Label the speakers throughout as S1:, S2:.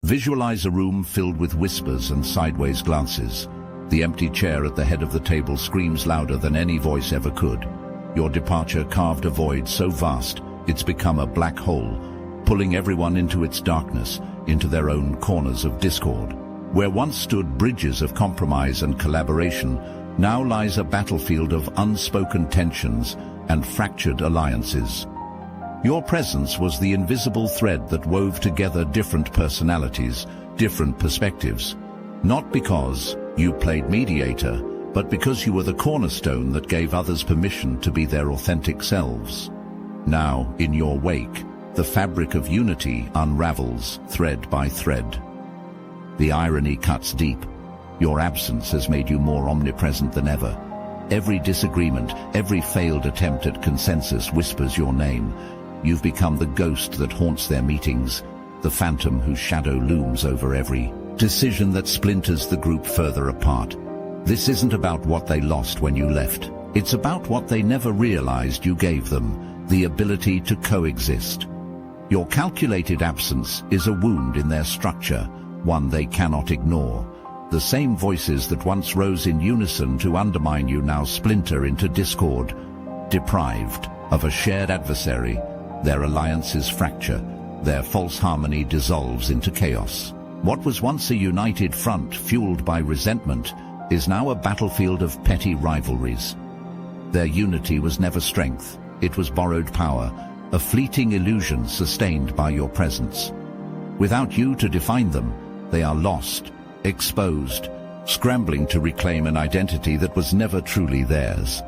S1: Visualize a room filled with whispers and sideways glances. The empty chair at the head of the table screams louder than any voice ever could. Your departure carved a void so vast, it's become a black hole, pulling everyone into its darkness, into their own corners of discord. Where once stood bridges of compromise and collaboration, now lies a battlefield of unspoken tensions and fractured alliances. Your presence was the invisible thread that wove together different personalities, different perspectives. Not because you played mediator, but because you were the cornerstone that gave others permission to be their authentic selves. Now, in your wake, the fabric of unity unravels thread by thread. The irony cuts deep. Your absence has made you more omnipresent than ever. Every disagreement, every failed attempt at consensus whispers your name. You've become the ghost that haunts their meetings, the phantom whose shadow looms over every decision that splinters the group further apart. This isn't about what they lost when you left. It's about what they never realized you gave them, the ability to coexist. Your calculated absence is a wound in their structure, one they cannot ignore. The same voices that once rose in unison to undermine you now splinter into discord. Deprived of a shared adversary, their alliances fracture, their false harmony dissolves into chaos. What was once a united front fueled by resentment is now a battlefield of petty rivalries. Their unity was never strength, it was borrowed power, a fleeting illusion sustained by your presence. Without you to define them, they are lost, exposed, scrambling to reclaim an identity that was never truly theirs.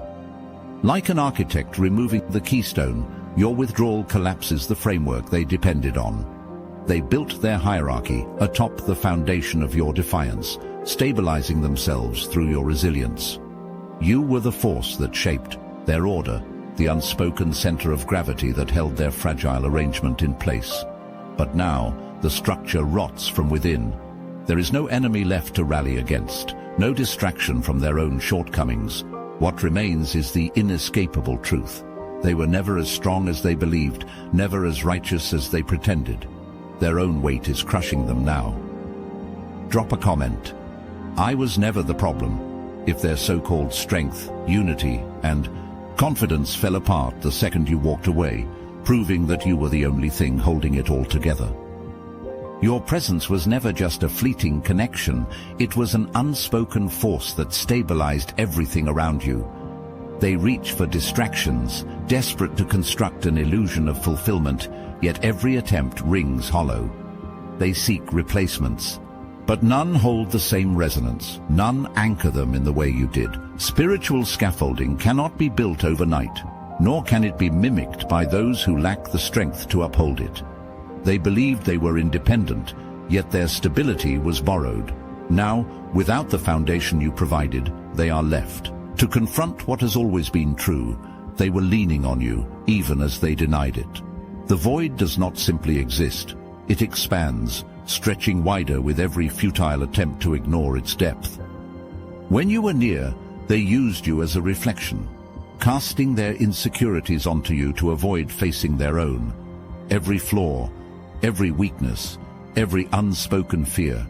S1: Like an architect removing the keystone, your withdrawal collapses the framework they depended on. They built their hierarchy atop the foundation of your defiance, stabilizing themselves through your resilience. You were the force that shaped their order, the unspoken center of gravity that held their fragile arrangement in place. But now, the structure rots from within. There is no enemy left to rally against, no distraction from their own shortcomings. What remains is the inescapable truth. They were never as strong as they believed, never as righteous as they pretended. Their own weight is crushing them now. Drop a comment. I was never the problem. If their so-called strength, unity, and confidence fell apart the second you walked away, proving that you were the only thing holding it all together. Your presence was never just a fleeting connection, it was an unspoken force that stabilized everything around you. They reach for distractions, desperate to construct an illusion of fulfillment, yet every attempt rings hollow. They seek replacements, but none hold the same resonance, none anchor them in the way you did. Spiritual scaffolding cannot be built overnight, nor can it be mimicked by those who lack the strength to uphold it. They believed they were independent, yet their stability was borrowed. Now, without the foundation you provided, they are left to confront what has always been true. They were leaning on you, even as they denied it. The void does not simply exist. It expands, stretching wider with every futile attempt to ignore its depth. When you were near, they used you as a reflection, casting their insecurities onto you to avoid facing their own. Every flaw, every weakness, every unspoken fear,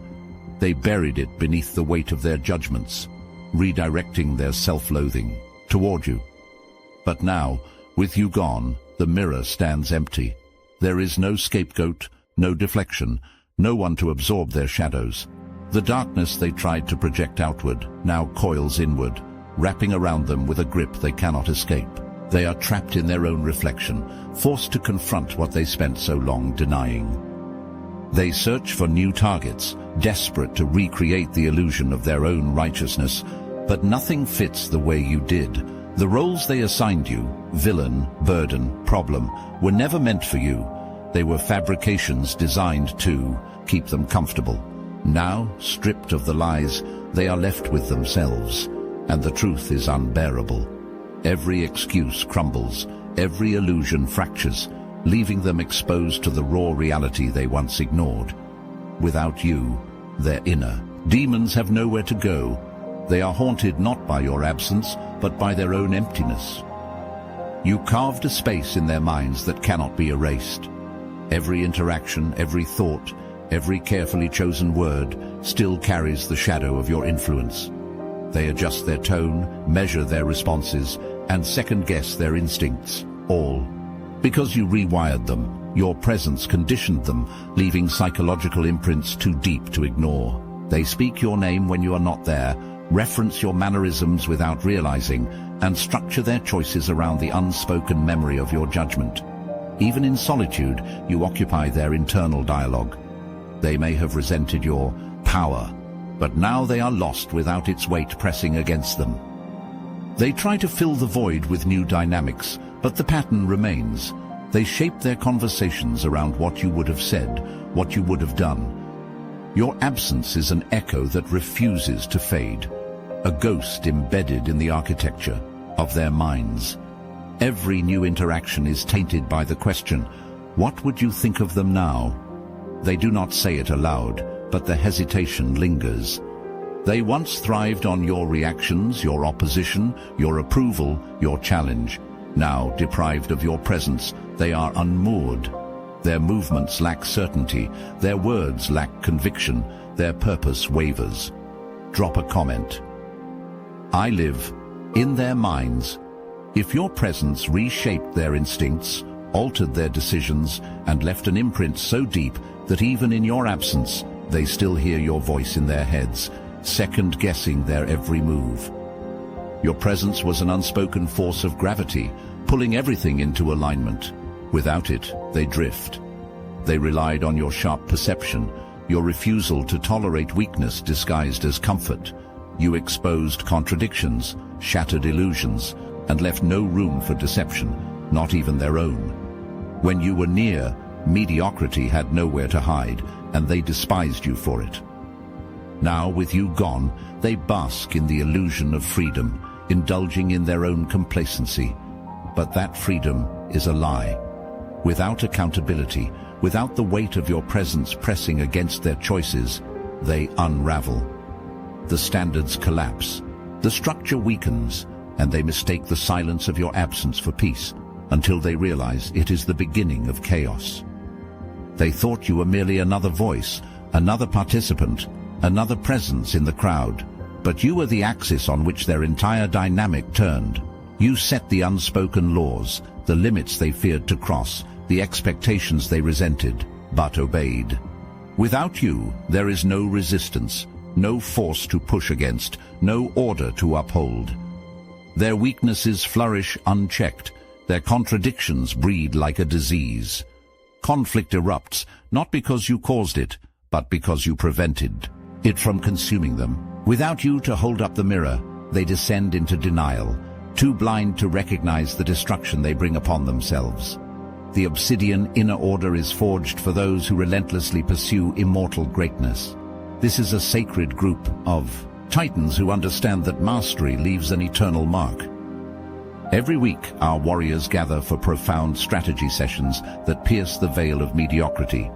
S1: they buried it beneath the weight of their judgments, redirecting their self-loathing toward you. But now, with you gone, the mirror stands empty. There is no scapegoat, no deflection, no one to absorb their shadows. The darkness they tried to project outward now coils inward, wrapping around them with a grip they cannot escape. They are trapped in their own reflection, forced to confront what they spent so long denying. They search for new targets, desperate to recreate the illusion of their own righteousness, but nothing fits the way you did. The roles they assigned you, villain, burden, problem, were never meant for you. They were fabrications designed to keep them comfortable. Now, stripped of the lies, they are left with themselves, and the truth is unbearable. Every excuse crumbles, every illusion fractures, leaving them exposed to the raw reality they once ignored. Without you, their inner demons have nowhere to go. They are haunted not by your absence, but by their own emptiness. You carved a space in their minds that cannot be erased. Every interaction, every thought, Every carefully chosen word still carries the shadow of your influence. They adjust their tone, measure their responses, and second-guess their instincts, all because you rewired them. Your presence conditioned them, leaving psychological imprints too deep to ignore. They speak your name when you are not there, reference your mannerisms without realizing, and structure their choices around the unspoken memory of your judgment. Even in solitude, you occupy their internal dialogue. They may have resented your power, but now they are lost without its weight pressing against them. They try to fill the void with new dynamics, but the pattern remains. They shape their conversations around what you would have said, what you would have done. Your absence is an echo that refuses to fade, a ghost embedded in the architecture of their minds. Every new interaction is tainted by the question, what would you think of them now? They do not say it aloud, but the hesitation lingers. They once thrived on your reactions, your opposition, your approval, your challenge. Now, deprived of your presence, they are unmoored. Their movements lack certainty, their words lack conviction, their purpose wavers. Drop a comment. I live in their minds. If your presence reshaped their instincts, altered their decisions, and left an imprint so deep that even in your absence, they still hear your voice in their heads, second-guessing their every move. Your presence was an unspoken force of gravity, pulling everything into alignment. Without it, they drift. They relied on your sharp perception, your refusal to tolerate weakness disguised as comfort. You exposed contradictions, shattered illusions, and left no room for deception, not even their own. When you were near, mediocrity had nowhere to hide, and they despised you for it. Now, with you gone, they bask in the illusion of freedom, indulging in their own complacency. But that freedom is a lie. Without accountability, without the weight of your presence pressing against their choices, they unravel. The standards collapse, the structure weakens, and they mistake the silence of your absence for peace, until they realize it is the beginning of chaos. They thought you were merely another voice, another participant, another presence in the crowd, but you were the axis on which their entire dynamic turned. You set the unspoken laws, the limits they feared to cross, the expectations they resented, but obeyed. Without you, there is no resistance, no force to push against, no order to uphold. Their weaknesses flourish unchecked, their contradictions breed like a disease. Conflict erupts, not because you caused it, but because you prevented it from consuming them. Without you to hold up the mirror, they descend into denial, too blind to recognize the destruction they bring upon themselves. The Obsidian Inner Order is forged for those who relentlessly pursue immortal greatness. This is a sacred group of titans who understand that mastery leaves an eternal mark. Every week, our warriors gather for profound strategy sessions that pierce the veil of mediocrity.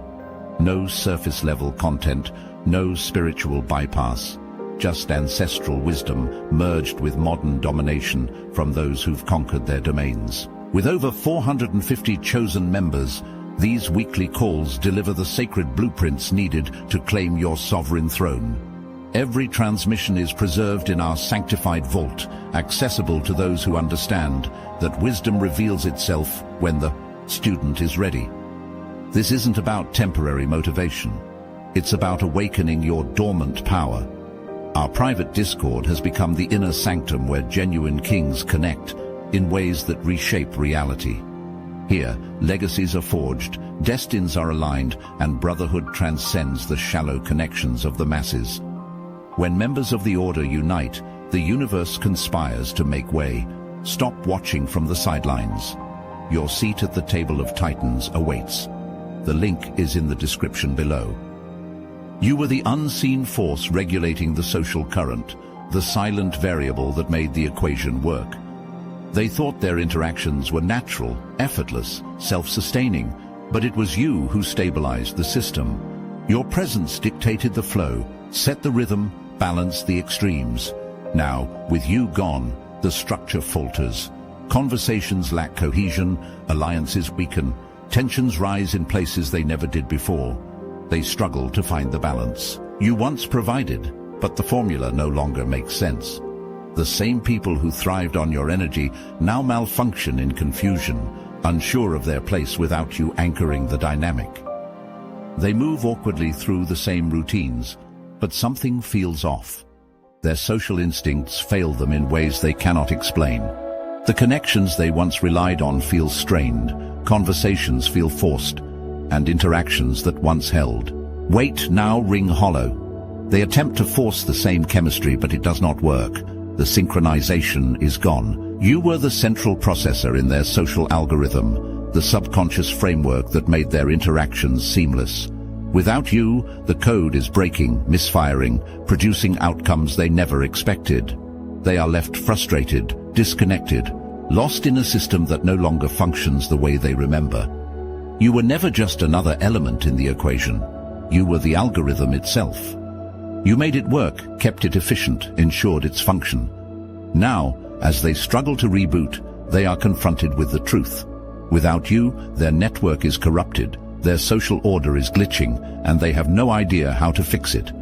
S1: No surface-level content, no spiritual bypass, just ancestral wisdom merged with modern domination from those who've conquered their domains. With over 450 chosen members, these weekly calls deliver the sacred blueprints needed to claim your sovereign throne. Every transmission is preserved in our sanctified vault, accessible to those who understand that wisdom reveals itself when the student is ready. This isn't about temporary motivation. It's about awakening your dormant power. Our private Discord has become the inner sanctum where genuine kings connect in ways that reshape reality. Here, legacies are forged, destinies are aligned, and brotherhood transcends the shallow connections of the masses. When members of the Order unite, the universe conspires to make way. Stop watching from the sidelines. Your seat at the table of Titans awaits. The link is in the description below. You were the unseen force regulating the social current, the silent variable that made the equation work. They thought their interactions were natural, effortless, self-sustaining, but it was you who stabilized the system. Your presence dictated the flow, set the rhythm, balanced the extremes. Now, with you gone, the structure falters. Conversations lack cohesion, alliances weaken, tensions rise in places they never did before. They struggle to find the balance you once provided, but the formula no longer makes sense. The same people who thrived on your energy now malfunction in confusion, unsure of their place without you anchoring the dynamic. They move awkwardly through the same routines, but something feels off. Their social instincts fail them in ways they cannot explain. The connections they once relied on feel strained, conversations feel forced, and interactions that once held weight now ring hollow. They attempt to force the same chemistry, but it does not work. The synchronization is gone. You were the central processor in their social algorithm, the subconscious framework that made their interactions seamless. Without you, the code is breaking, misfiring, producing outcomes they never expected. They are left frustrated, disconnected, lost in a system that no longer functions the way they remember. You were never just another element in the equation. You were the algorithm itself. You made it work, kept it efficient, ensured its function. Now, as they struggle to reboot, they are confronted with the truth. Without you, their network is corrupted, their social order is glitching, and they have no idea how to fix it.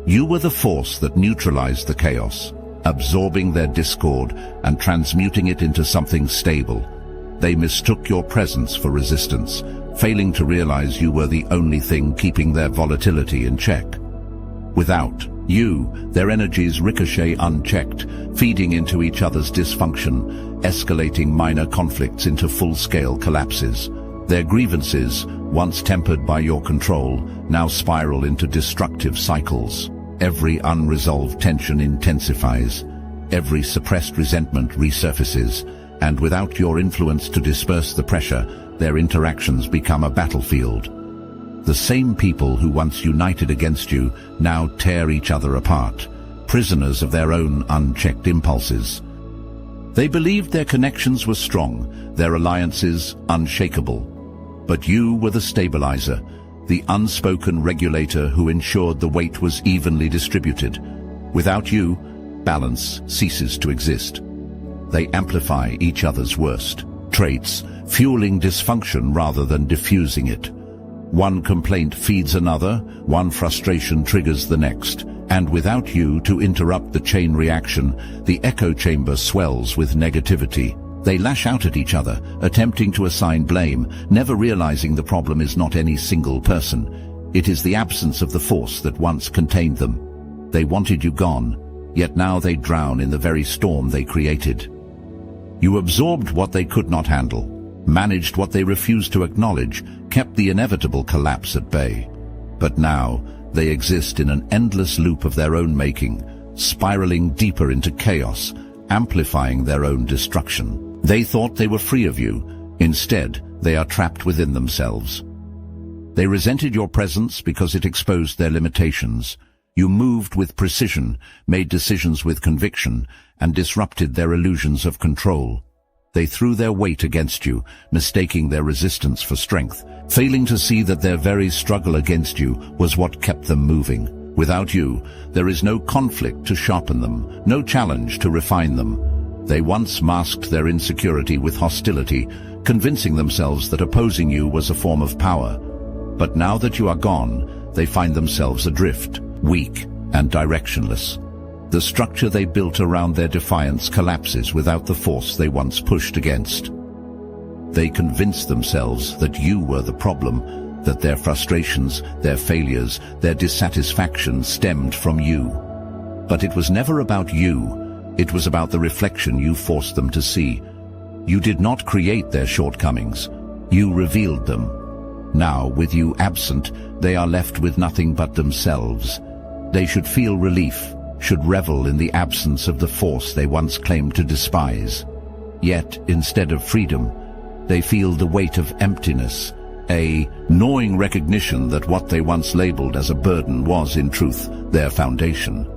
S1: You were the force that neutralized the chaos, absorbing their discord and transmuting it into something stable. They mistook your presence for resistance, failing to realize you were the only thing keeping their volatility in check. Without you, their energies ricochet unchecked, feeding into each other's dysfunction, escalating minor conflicts into full-scale collapses. Their grievances, once tempered by your control, now spiral into destructive cycles. Every unresolved tension intensifies, every suppressed resentment resurfaces, and without your influence to disperse the pressure, their interactions become a battlefield. The same people who once united against you now tear each other apart, prisoners of their own unchecked impulses. They believed their connections were strong, their alliances unshakable. But you were the stabilizer, the unspoken regulator who ensured the weight was evenly distributed. Without you, balance ceases to exist. They amplify each other's worst traits, fueling dysfunction rather than diffusing it. One complaint feeds another, one frustration triggers the next, and without you to interrupt the chain reaction, the echo chamber swells with negativity. They lash out at each other, attempting to assign blame, never realizing the problem is not any single person. It is the absence of the force that once contained them. They wanted you gone, yet now they drown in the very storm they created. You absorbed what they could not handle, managed what they refused to acknowledge, kept the inevitable collapse at bay. But now, they exist in an endless loop of their own making, spiraling deeper into chaos, amplifying their own destruction. They thought they were free of you. Instead, they are trapped within themselves. They resented your presence because it exposed their limitations. You moved with precision, made decisions with conviction, and disrupted their illusions of control. They threw their weight against you, mistaking their resistance for strength, failing to see that their very struggle against you was what kept them moving. Without you, there is no conflict to sharpen them, no challenge to refine them. They once masked their insecurity with hostility, convincing themselves that opposing you was a form of power. But now that you are gone, they find themselves adrift, weak and directionless. The structure they built around their defiance collapses without the force they once pushed against. They convinced themselves that you were the problem, that their frustrations, their failures, their dissatisfaction stemmed from you. But it was never about you. It was about the reflection you forced them to see. You did not create their shortcomings. You revealed them. Now, with you absent, they are left with nothing but themselves. They should feel relief, should revel in the absence of the force they once claimed to despise. Yet, instead of freedom, they feel the weight of emptiness, a gnawing recognition that what they once labeled as a burden was, in truth, their foundation.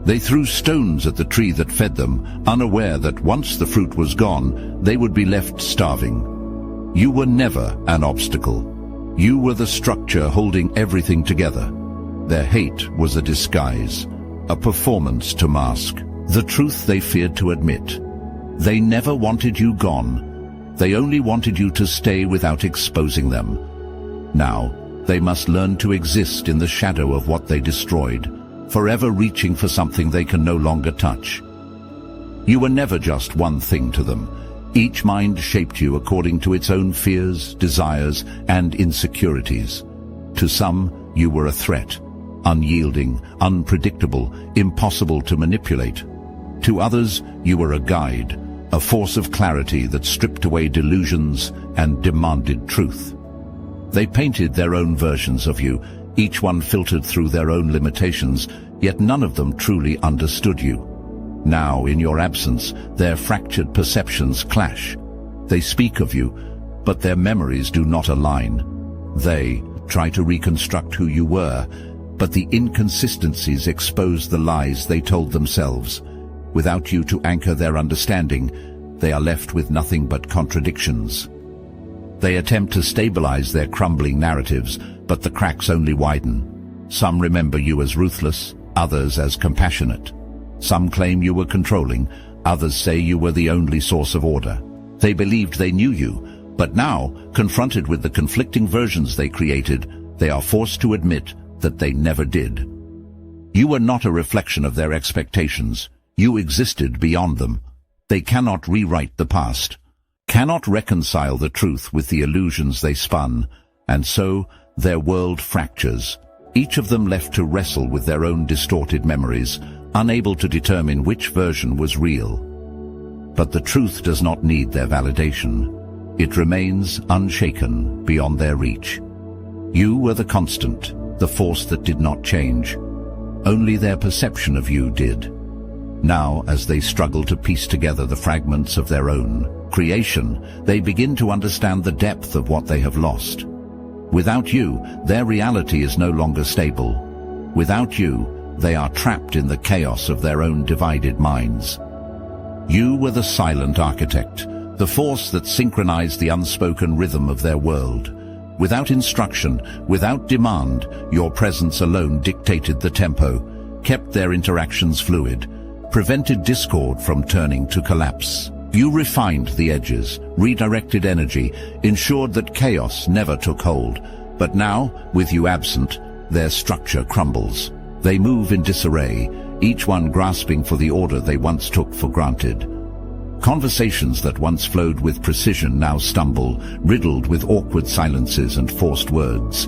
S1: They threw stones at the tree that fed them, unaware that once the fruit was gone, they would be left starving. You were never an obstacle. You were the structure holding everything together. Their hate was a disguise, a performance to mask, the truth they feared to admit. They never wanted you gone. They only wanted you to stay without exposing them. Now, They must learn to exist in the shadow of what they destroyed, forever reaching for something they can no longer touch. You were never just one thing to them. Each mind shaped you according to its own fears, desires, and insecurities. To some, you were a threat, unyielding, unpredictable, impossible to manipulate. To others, you were a guide, a force of clarity that stripped away delusions and demanded truth. They painted their own versions of you, each one filtered through their own limitations, yet none of them truly understood you. Now, in your absence, their fractured perceptions clash. They speak of you, but their memories do not align. They try to reconstruct who you were, but the inconsistencies expose the lies they told themselves. Without you to anchor their understanding, they are left with nothing but contradictions. They attempt to stabilize their crumbling narratives, but the cracks only widen. Some remember you as ruthless, others as compassionate. Some claim you were controlling, others say you were the only source of order. They believed they knew you, but now, confronted with the conflicting versions they created, they are forced to admit that they never did. You were not a reflection of their expectations. You existed beyond them. They cannot rewrite the past, cannot reconcile the truth with the illusions they spun, and so their world fractures, each of them left to wrestle with their own distorted memories, unable to determine which version was real. But the truth does not need their validation. It remains unshaken beyond their reach. You were the constant, the force that did not change. Only their perception of you did. Now, as they struggle to piece together the fragments of their own creation, they begin to understand the depth of what they have lost. Without you, their reality is no longer stable. Without you, they are trapped in the chaos of their own divided minds. You were the silent architect, the force that synchronized the unspoken rhythm of their world. Without instruction, without demand, your presence alone dictated the tempo, kept their interactions fluid, prevented discord from turning to collapse. You refined the edges, redirected energy, ensured that chaos never took hold. But now, with you absent, their structure crumbles. They move in disarray, each one grasping for the order they once took for granted. Conversations that once flowed with precision now stumble, riddled with awkward silences and forced words.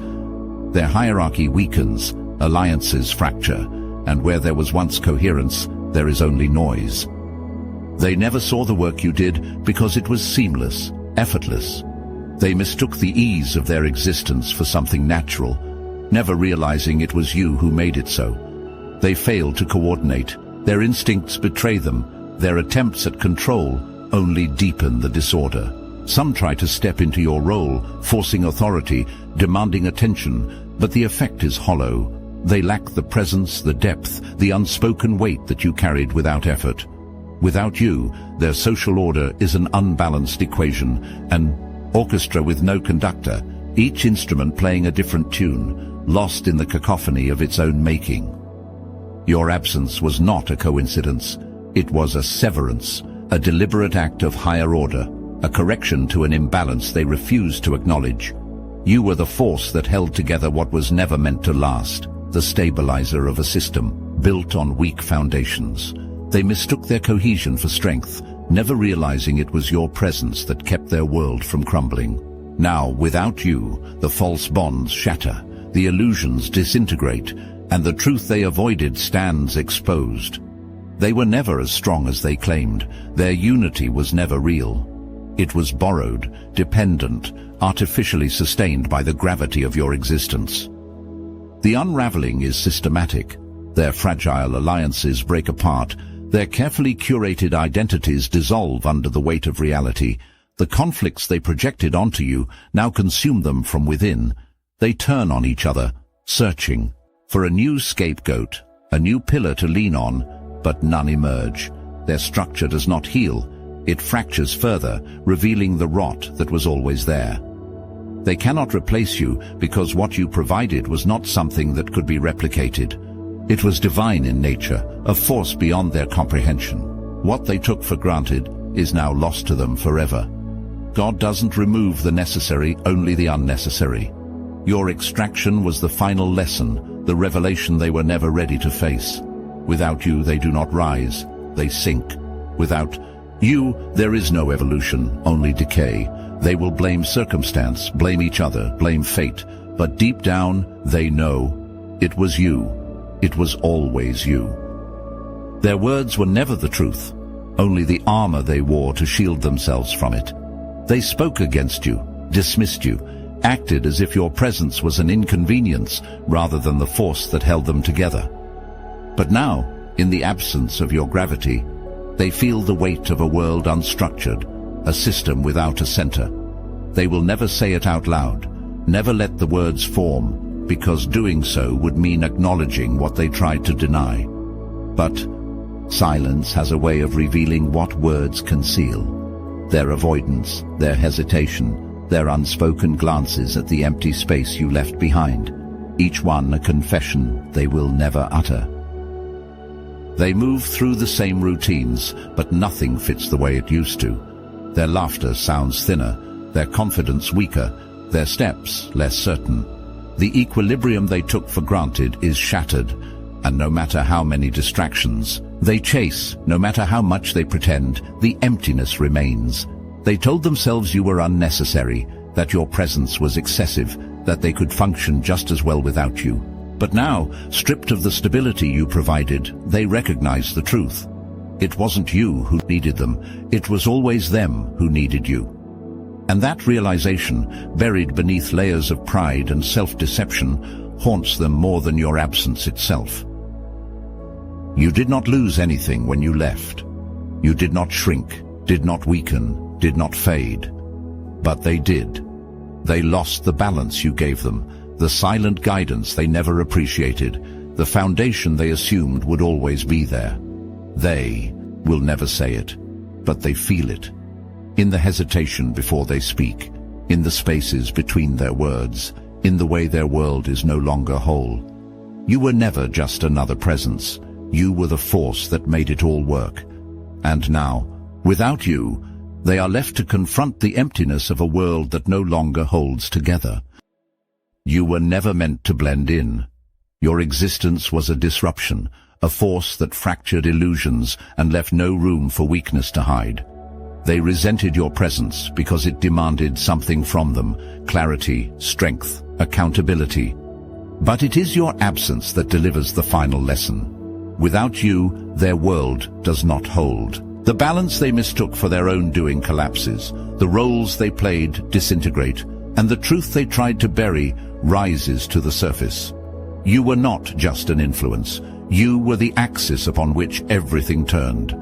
S1: Their hierarchy weakens, alliances fracture, and where there was once coherence, there is only noise. They never saw the work you did because it was seamless, effortless. They mistook the ease of their existence for something natural, never realizing it was you who made it so. They failed to coordinate. Their instincts betray them. Their attempts at control only deepen the disorder. Some try to step into your role, forcing authority, demanding attention, but the effect is hollow. They lack the presence, the depth, the unspoken weight that you carried without effort. Without you, their social order is an unbalanced equation, an orchestra with no conductor, each instrument playing a different tune, lost in the cacophony of its own making. Your absence was not a coincidence. It was a severance, a deliberate act of higher order, a correction to an imbalance they refused to acknowledge. You were the force that held together what was never meant to last, the stabilizer of a system built on weak foundations. They mistook their cohesion for strength, never realizing it was your presence that kept their world from crumbling. Now, without you, the false bonds shatter, the illusions disintegrate, and the truth they avoided stands exposed. They were never as strong as they claimed. Their unity was never real. It was borrowed, dependent, artificially sustained by the gravity of your existence. The unraveling is systematic. Their fragile alliances break apart. Their carefully curated identities dissolve under the weight of reality. The conflicts they projected onto you now consume them from within. They turn on each other, searching for a new scapegoat, a new pillar to lean on, but none emerge. Their structure does not heal. It fractures further, revealing the rot that was always there. They cannot replace you because what you provided was not something that could be replicated. It was divine in nature, a force beyond their comprehension. What they took for granted is now lost to them forever. God doesn't remove the necessary, only the unnecessary. Your extraction was the final lesson, the revelation they were never ready to face. Without you, they do not rise, they sink. Without you, there is no evolution, only decay. They will blame circumstance, blame each other, blame fate. But deep down, they know it was you. It was always you. Their words were never the truth, only the armor they wore to shield themselves from it. They spoke against you, dismissed you, acted as if your presence was an inconvenience rather than the force that held them together. But now, in the absence of your gravity, they feel the weight of a world unstructured, a system without a center. They will never say it out loud, never let the words form, because doing so would mean acknowledging what they tried to deny. But silence has a way of revealing what words conceal. Their avoidance, their hesitation, their unspoken glances at the empty space you left behind, each one a confession they will never utter. They move through the same routines, but nothing fits the way it used to. Their laughter sounds thinner, their confidence weaker, their steps less certain. The equilibrium they took for granted is shattered, and no matter how many distractions they chase, no matter how much they pretend, the emptiness remains. They told themselves you were unnecessary, that your presence was excessive, that they could function just as well without you. But now, stripped of the stability you provided, they recognize the truth. It wasn't you who needed them, it was always them who needed you. And that realization, buried beneath layers of pride and self-deception, haunts them more than your absence itself. You did not lose anything when you left. You did not shrink, did not weaken, did not fade. But they did. They lost the balance you gave them, the silent guidance they never appreciated, the foundation they assumed would always be there. They will never say it, but they feel it. In the hesitation before they speak, in the spaces between their words, in the way their world is no longer whole. You were never just another presence. You were the force that made it all work. And now, without you, they are left to confront the emptiness of a world that no longer holds together. You were never meant to blend in. Your existence was a disruption, a force that fractured illusions and left no room for weakness to hide. They resented your presence because it demanded something from them: clarity, strength, accountability. But it is your absence that delivers the final lesson. Without you, their world does not hold. The balance they mistook for their own doing collapses, the roles they played disintegrate, and the truth they tried to bury rises to the surface. You were not just an influence. You were the axis upon which everything turned.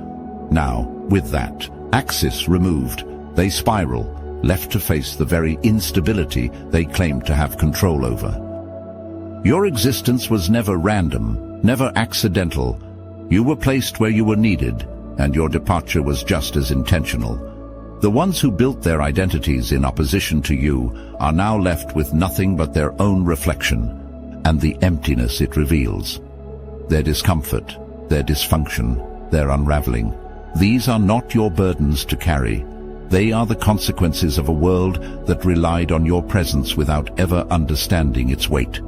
S1: Now, with that axis removed, they spiral, left to face the very instability they claimed to have control over. Your existence was never random, never accidental. You were placed where you were needed, and your departure was just as intentional. The ones who built their identities in opposition to you are now left with nothing but their own reflection, and the emptiness it reveals. Their discomfort, their dysfunction, their unraveling. These are not your burdens to carry. They are the consequences of a world that relied on your presence without ever understanding its weight.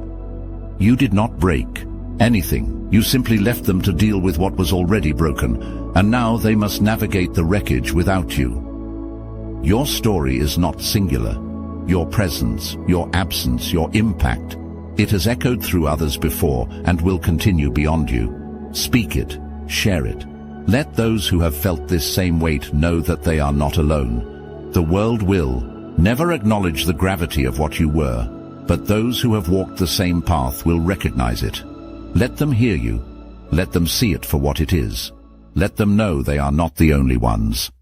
S1: You did not break anything. You simply left them to deal with what was already broken, and now they must navigate the wreckage without you. Your story is not singular. Your presence, your absence, your impact, it has echoed through others before and will continue beyond you. Speak it, share it. Let those who have felt this same weight know that they are not alone. The world will never acknowledge the gravity of what you were, but those who have walked the same path will recognize it. Let them hear you. Let them see it for what it is. Let them know they are not the only ones.